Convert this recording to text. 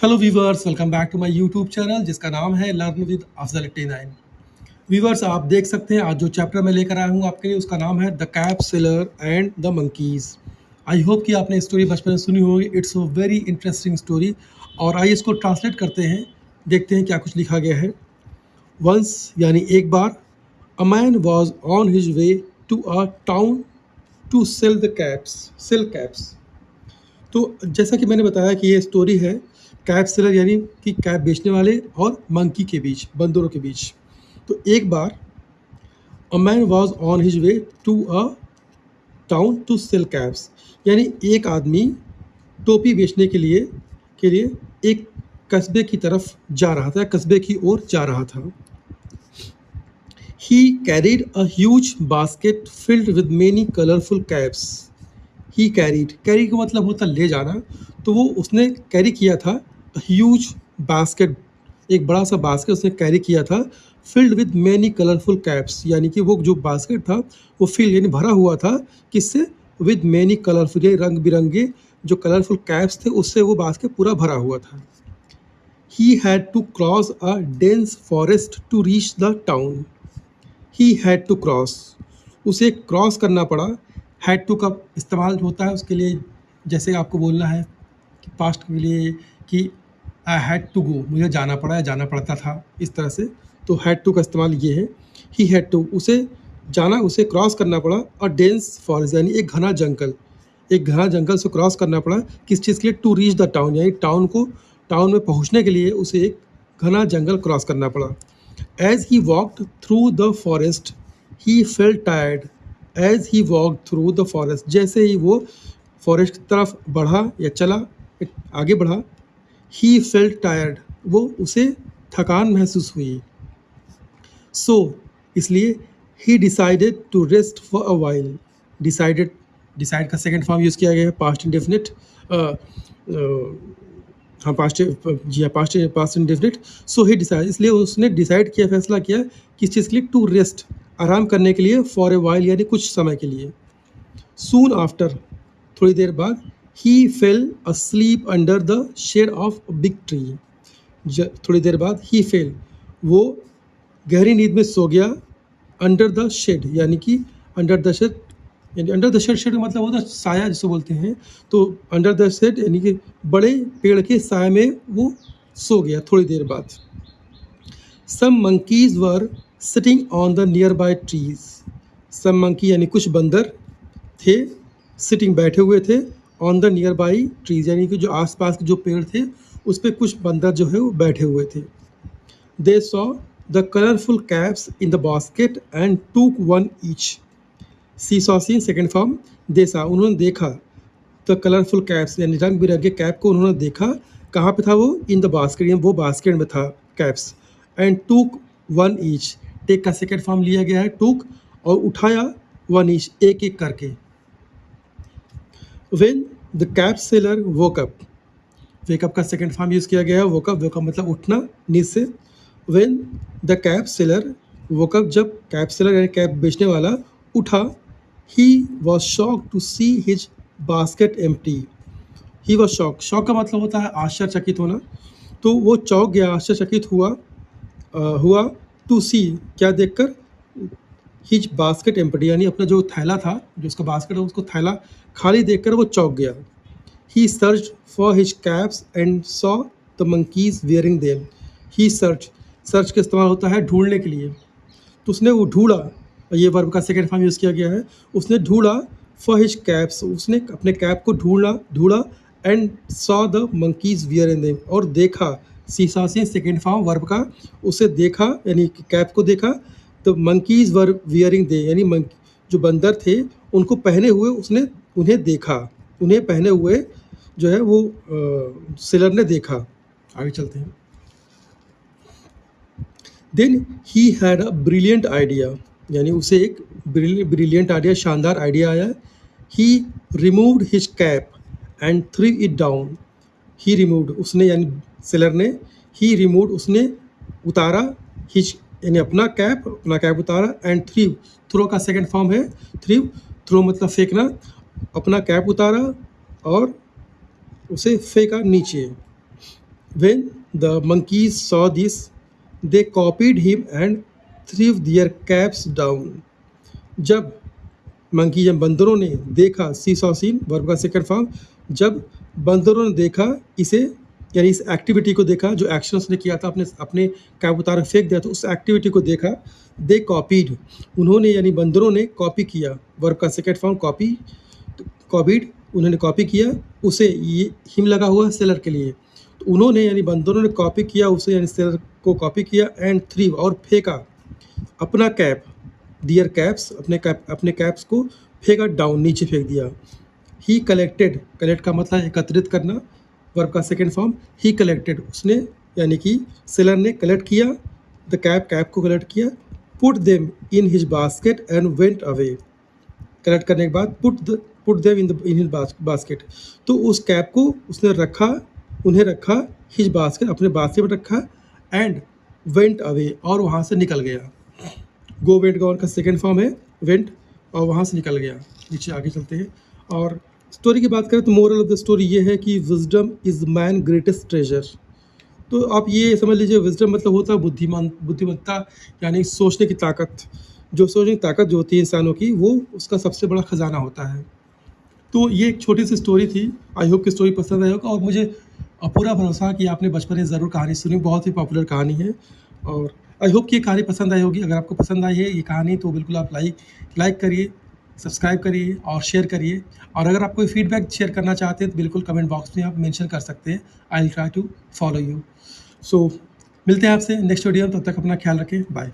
Hello viewers, welcome back to my YouTube channel जिसका नाम है लर्न विद अफजल 89। वीवर्स, आप देख सकते हैं आज जो चैप्टर मैं लेकर आया हूँ आपके लिए उसका नाम है the cap seller and the monkeys. I hope कि आपने स्टोरी बचपन में सुनी होगी। It's a very interesting story. और आइए इसको ट्रांसलेट करते हैं, देखते हैं क्या कुछ लिखा गया है। वंस यानी एक बार, a man was on his way to a town to sell caps. तो जैसा कि मैंने बताया कि ये स्टोरी है कैप सेलर यानी कि कैप बेचने वाले और मंकी के बीच, बंदरों के बीच। तो एक बार, a man was on his way to a town to sell caps, यानी एक आदमी टोपी बेचने के लिए एक कस्बे की तरफ जा रहा था, कस्बे की ओर जा रहा था। ही carried a huge basket filled with many colourful caps. He carry का मतलब होता ले जाना। तो वो उसने कैरी किया था ह्यूज बास्केट, एक बड़ा सा बास्केट उसने कैरी किया था, filled with many colourful caps, यानी कि वो जो बास्केट था वो फिल यानी भरा हुआ था किससे, विद मैनी कलरफुल यानी रंग बिरंगे जो कलरफुल कैप्स थे उससे वो बास्केट पूरा भरा हुआ था। He had to cross a dense forest to reach the town. He had to cross, उसे क्रॉस करना पड़ा। हैड टू का इस्तेमाल होता है उसके लिए, जैसे आपको बोलना है कि पास्ट के लिए कि आई हैड टू गो, मुझे जाना पड़ा या जाना पड़ता था, इस तरह से। तो हैड टू का इस्तेमाल ये है। ही हैड टू, उसे जाना, उसे क्रॉस करना पड़ा। और डेंस फॉरेस्ट यानी एक घना जंगल, एक घना जंगल से क्रॉस करना पड़ा। किस चीज़ के लिए, टू रीच द टाउन, यानी टाउन में पहुंचने के लिए उसे एक घना जंगल क्रॉस करना पड़ा। As he walked through the forest, he felt tired. As he walked through the forest, जैसे ही वो फॉरेस्ट की तरफ बढ़ा या चला, आगे बढ़ा, he felt tired, वो उसे थकान महसूस हुई। So इसलिए he decided to rest for a while. Decide का सेकेंड फॉर्म यूज़ किया गया है, पास्ट इंडेफिनिट। हाँ, पास्ट, जी हाँ, पास्ट इंडेफिनिट। सो ही डिसाइड, इसलिए उसने डिसाइड किया, फैसला किया किस चीज़ के लिए, टू रेस्ट, आराम करने के लिए, फॉर ए वाइल यानी कुछ समय के लिए। सून आफ्टर, थोड़ी देर बाद, he fell asleep under the shade of big tree. थोड़ी देर बाद ही फेल, वो गहरी नींद में सो गया। अंडर द शेड यानी कि अंडर द शेड, यानी अंडर द शेड का मतलब होता है साया जिसे बोलते हैं। तो अंडर द शेड यानी कि बड़े पेड़ के साय में वो सो गया थोड़ी देर बाद। Some monkeys were sitting on the nearby trees. Some monkey यानी कुछ बंदर थे, सिटिंग बैठे हुए थे, on the nearby trees यानी कि जो आसपास के जो पेड़ थे उस पर कुछ बंदर जो है वो बैठे हुए थे। They saw the colorful caps in the basket and took one each. See saw C second form, दे सा उन्होंने देखा, द कलरफुल कैप्स यानी रंग बिरंगे कैप को उन्होंने देखा। कहाँ पे था वो, इन द बास्केट यानी वो बास्केट में था कैप्स। एंड टूक वन ईच, टेक का सेकेंड फॉर्म लिया गया है टूक, और उठाया वन ईच, एक एक करके। When the cap seller woke up, wake up का सेकेंड फॉर्म यूज़ किया गया है वोकअप, वोकअप मतलब उठना नींद से। When the cap seller woke up, जब कैप सेलर यानी कैप बेचने वाला उठा, he was shock to see his basket empty. He was shock, shock का मतलब होता है आश्चर्यचकित होना। तो वो चौंक गया, आश्चर्यचकित हुआ टू सी, क्या देखकर, हिज बास्केट एम्प्टी यानी अपना जो थैला था, जो उसका बास्केट है उसको थैला खाली देखकर वो चौंक गया। He searched for his caps and saw the monkeys wearing them. He search का इस्तेमाल होता है ढूंढने के लिए। तो उसने वो ढूंढा, ये वर्ब का सेकेंड फॉर्म यूज़ किया गया है। उसने ढूंढा, फॉर हिज कैप्स, उसने अपने कैप को ढूंढा and saw the monkeys wearing them, और देखा, सी सा से सेकेंड फॉर्म वर्ब का, उसे देखा यानी कैप को देखा। तो मंकीज वर वियरिंग दे यानी जो बंदर थे उनको पहने हुए उसने उन्हें देखा, उन्हें पहने हुए जो है वो सेलर ने देखा। आगे चलते हैं। Then he had a brilliant idea, यानी उसे एक ब्रिलियंट आइडिया, शानदार आइडिया आया। He removed his cap and threw it down. He removed, उसने यानी सेलर ने, ही रिमूव्ड उसने उतारा, हिज यानी अपना कैप उतारा, एंड थ्रो का सेकेंड फॉर्म है थ्रो मतलब फेंकना, अपना कैप उतारा और उसे फेंका नीचे। When the monkeys saw this, they copied him and threw their caps down. जब जब बंदरों ने देखा, सी सॉ सीन वर्ब का सेकंड फॉर्म, जब बंदरों ने देखा इसे, यानी इस एक्टिविटी को देखा, जो एक्शन उसने किया था, अपने अपने कैप उतार फेंक दिया, तो उस एक्टिविटी को देखा, दे कॉपीड, उन्होंने यानी बंदरों ने कॉपी किया, वर्ब का सेकंड फॉर्म कॉपी, कॉपीड उन्होंने कॉपी किया उसे, ये हिम लगा हुआ सेलर के लिए, तो उन्होंने यानी बंदरों ने कॉपी किया उसे, यानी सेलर को कॉपी किया, एंड थ्री और फेंका अपना कैप, दियर कैप्स अपने कैप्स को फेंका डाउन, नीचे फेंक दिया। ही कलेक्टेड, कलेक्ट का मतलब एकत्रित करना, वर्ब का सेकेंड फॉर्म, ही कलेक्टेड, उसने यानी कि सेलर ने कलेक्ट किया द कैप को कलेक्ट किया, put them in his basket and went away, collect करने के बाद put them in his basket, तो उस कैप को उसने रखा, उन्हें रखा, हिज बास्केट अपने बास्केट में रखा, एंड वेंट अवे और वहाँ से निकल गया। गो वेंट गॉन का सेकेंड फॉर्म है वेंट, और वहाँ से निकल गया। नीचे आगे चलते हैं और स्टोरी की बात करें तो मोरल ऑफ द स्टोरी ये है कि wisdom is man greatest treasure. तो आप ये समझ लीजिए, विजडम मतलब होता है बुद्धिमत्ता, यानी सोचने की ताकत, जो सोचने की ताकत जो होती है इंसानों की, वो उसका सबसे बड़ा खजाना होता है। तो ये एक छोटी सी स्टोरी थी। आई होप कि स्टोरी पसंद आई होगा, और मुझे पूरा भरोसा कि आपने बचपन में ज़रूर कहानी सुनी, बहुत ही पॉपुलर कहानी है, और आई होप कि ये कहानी पसंद आई होगी। अगर आपको पसंद आई है ये कहानी तो बिल्कुल आप लाइक करिए, सब्सक्राइब करिए और शेयर करिए, और अगर आप कोई फीडबैक शेयर करना चाहते हैं तो बिल्कुल कमेंट बॉक्स में आप मेंशन कर सकते हैं। I will try to follow you. So मिलते हैं आपसे नेक्स्ट वीडियो में, तब तक अपना ख्याल रखें, बाय।